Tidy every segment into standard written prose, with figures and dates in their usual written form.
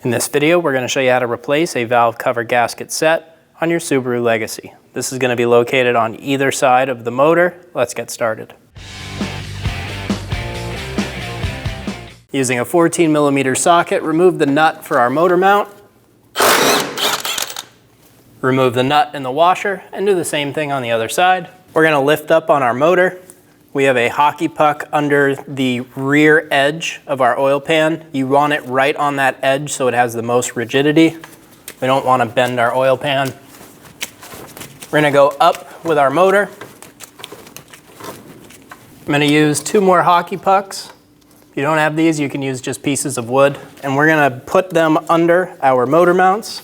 In this video, we're going to show you how to replace a valve cover gasket set on your Subaru Legacy. This is going to be located on either side of the motor. Let's get started. Using a 14mm socket, remove the nut for our motor mount. Remove the nut in the washer and do the same thing on the other side. We're going to lift up on our motor. We have a hockey puck under the rear edge of our oil pan. You want it right on that edge so it has the most rigidity. We don't want to bend our oil pan. We're going to go up with our motor. I'm going to use 2 more hockey pucks. If you don't have these, you can use just pieces of wood. And we're going to put them under our motor mounts.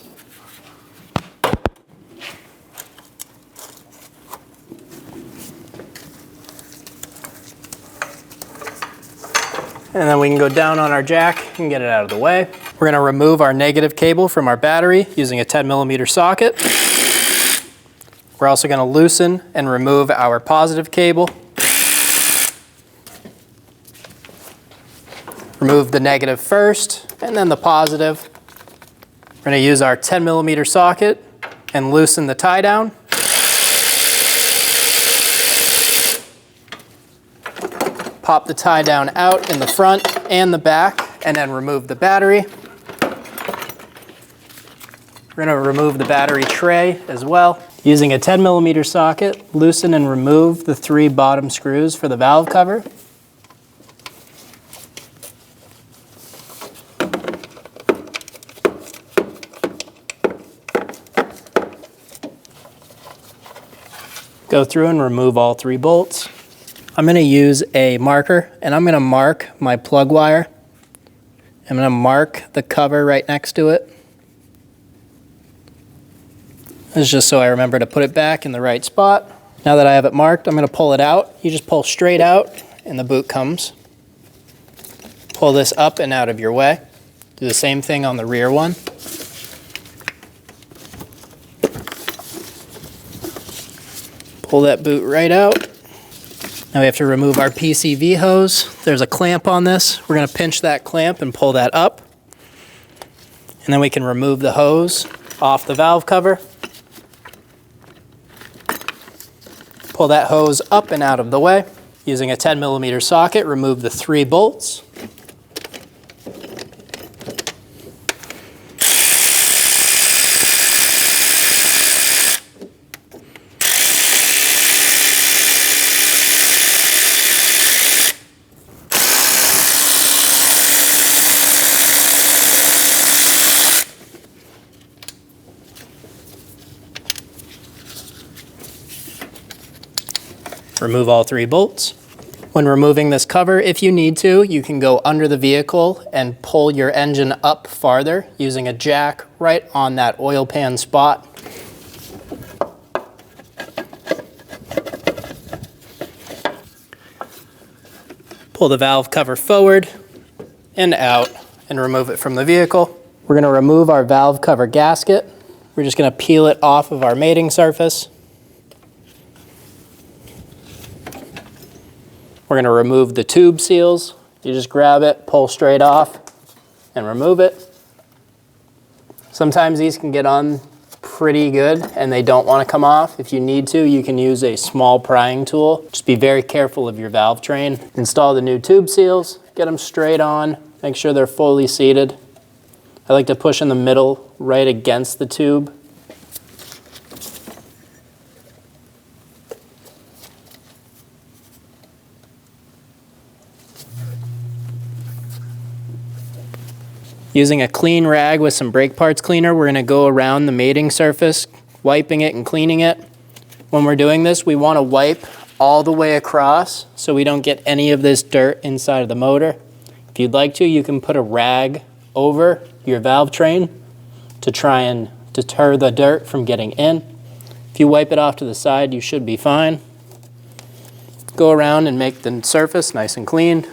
And then we can go down on our jack and get it out of the way. We're going to remove our negative cable from our battery using a 10mm socket. We're also going to loosen and remove our positive cable. Remove the negative first and then the positive. We're going to use our 10mm socket and loosen the tie down. Pop the tie down out in the front and the back, and then remove the battery. We're going to remove the battery tray as well. Using a 10mm socket, loosen and remove the 3 bottom screws for the valve cover. Go through and remove all 3 bolts. I'm going to use a marker and I'm going to mark my plug wire. I'm going to mark the cover right next to it. This is just so I remember to put it back in the right spot. Now that I have it marked, I'm going to pull it out. You just pull straight out and the boot comes. Pull this up and out of your way. Do the same thing on the rear one. Pull that boot right out. Now we have to remove our PCV hose. There's a clamp on this. We're going to pinch that clamp and pull that up. And then we can remove the hose off the valve cover. Pull that hose up and out of the way. Using a 10mm socket, remove the 3 bolts. Remove all 3 bolts. When removing this cover, if you need to, you can go under the vehicle and pull your engine up farther using a jack right on that oil pan spot. Pull the valve cover forward and out and remove it from the vehicle. We're going to remove our valve cover gasket. We're just going to peel it off of our mating surface. We're going to remove the tube seals. You just grab it, pull straight off, and remove it. Sometimes these can get on pretty good and they don't want to come off. If you need to, you can use a small prying tool. Just be very careful of your valve train. Install the new tube seals, get them straight on, make sure they're fully seated. I like to push in the middle right against the tube. Using a clean rag with some brake parts cleaner, we're going to go around the mating surface, wiping it and cleaning it. When we're doing this, we want to wipe all the way across so we don't get any of this dirt inside of the motor. If you'd like to, you can put a rag over your valve train to try and deter the dirt from getting in. If you wipe it off to the side, you should be fine. Go around and make the surface nice and clean.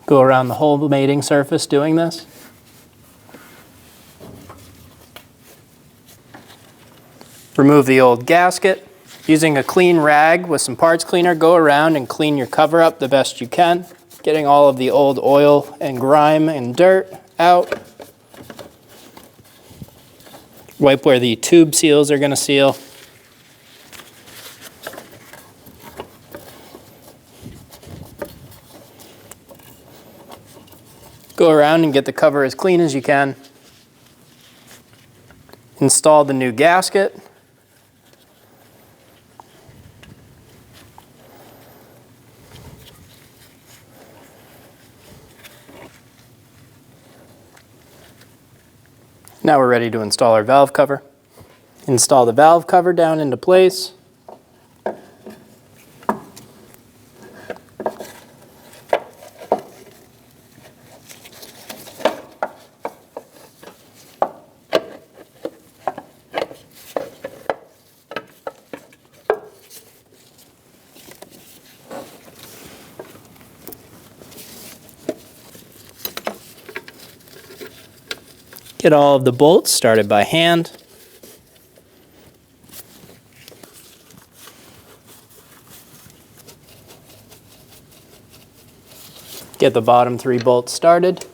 Go around the whole mating surface doing this. Remove the old gasket. Using a clean rag with some parts cleaner, go around and clean your cover up the best you can, getting all of the old oil and grime and dirt out. Wipe where the tube seals are going to seal. Go around and get the cover as clean as you can. Install the new gasket. Now we're ready to install our valve cover. Install the valve cover down into place. Get all of the bolts started by hand. Get the bottom 3 bolts started.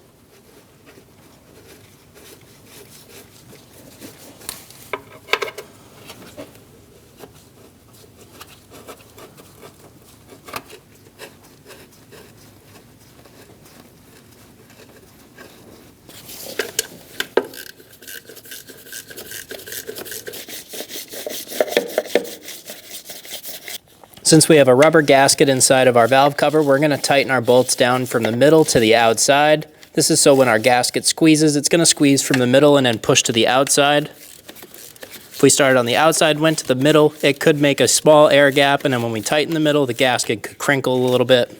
Since we have a rubber gasket inside of our valve cover, we're going to tighten our bolts down from the middle to the outside. This is so when our gasket squeezes, it's going to squeeze from the middle and then push to the outside. If we started on the outside, went to the middle, it could make a small air gap, and then when we tighten the middle, the gasket could crinkle a little bit.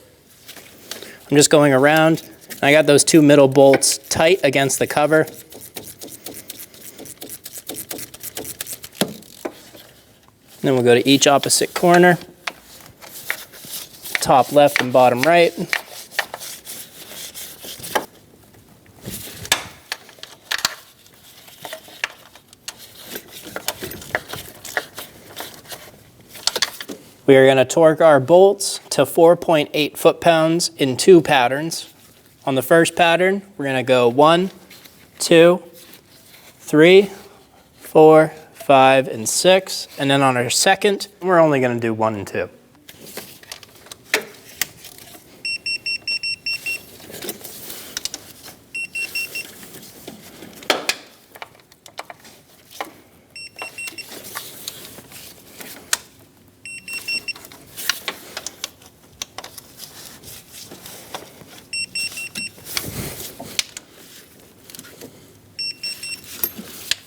I'm just going around, and I got those 2 middle bolts tight against the cover. And then we'll go to each opposite corner. Top left and bottom right. We are going to torque our bolts to 4.8 foot-pounds in 2 patterns. On the first pattern, we're going to go 1, 2, 3, 4, 5, and 6. And then on our second, we're only going to do 1 and 2.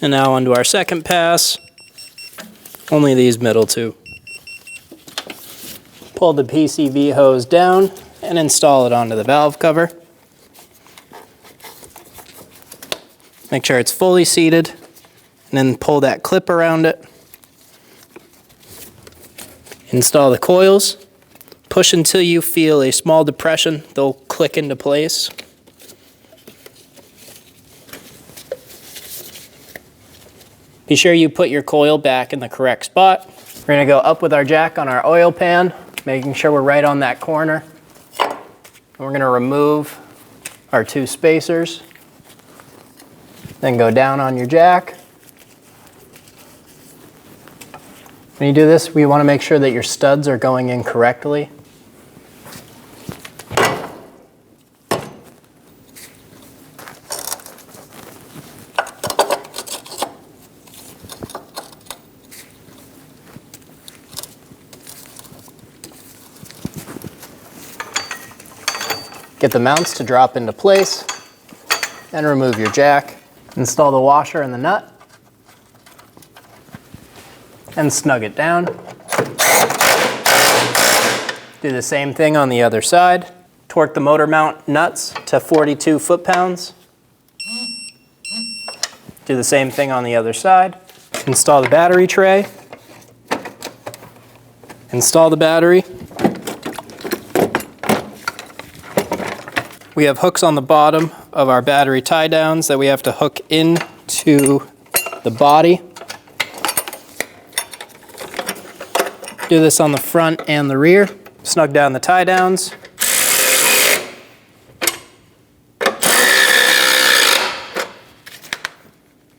And now onto our second pass, only these middle 2. Pull the PCV hose down and install it onto the valve cover. Make sure it's fully seated, and then pull that clip around it. Install the coils. Push until you feel a small depression. They'll click into place. Be sure you put your coil back in the correct spot. We're going to go up with our jack on our oil pan, making sure we're right on that corner. And we're going to remove our 2 spacers. Then go down on your jack. When you do this, we want to make sure that your studs are going in correctly. Get the mounts to drop into place and remove your jack. Install the washer and the nut and snug it down. Do the same thing on the other side. Torque the motor mount nuts to 42 foot-pounds. Do the same thing on the other side. Install the battery tray. Install the battery. We have hooks on the bottom of our battery tie downs that we have to hook into the body. Do this on the front and the rear. Snug down the tie downs.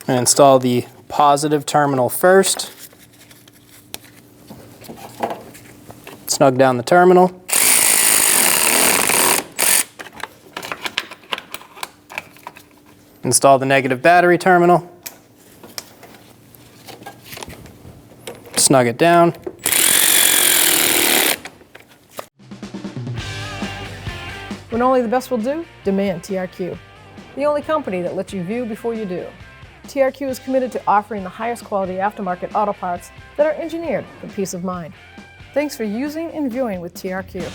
And install the positive terminal first. Snug down the terminal. Install the negative battery terminal. Snug it down. When only the best will do, demand TRQ. The only company that lets you view before you do. TRQ is committed to offering the highest quality aftermarket auto parts that are engineered for peace of mind. Thanks for using and viewing with TRQ.